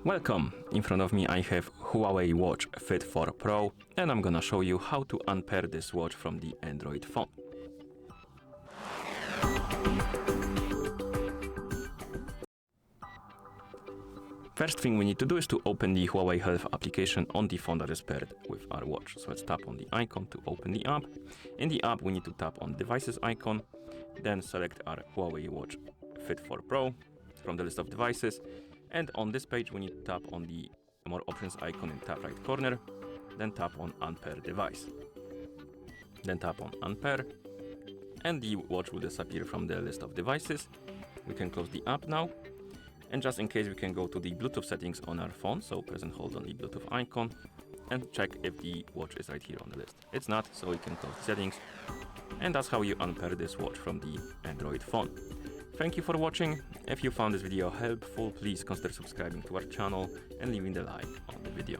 Welcome! In front of me I have HUAWEI Watch Fit 4 Pro and I'm gonna show you how to unpair this watch from the Android phone. First thing we need to do is to open the HUAWEI Health application on the phone that is paired with our watch. So let's tap on the icon to open the app. In the app we need to tap on devices icon, then select our HUAWEI Watch Fit 4 Pro from the list of devices. And on this page we need to tap on the more options icon in top right corner, then tap on unpair device. Then tap on unpair and the watch will disappear from the list of devices. We can close the app now. And just in case, we can go to the Bluetooth settings on our phone, so press and hold on the Bluetooth icon and check if the watch is right here on the list. It's not, so we can close the settings. And that's how you unpair this watch from the Android phone. Thank you for watching. If you found this video helpful, please consider subscribing to our channel and leaving the like on the video.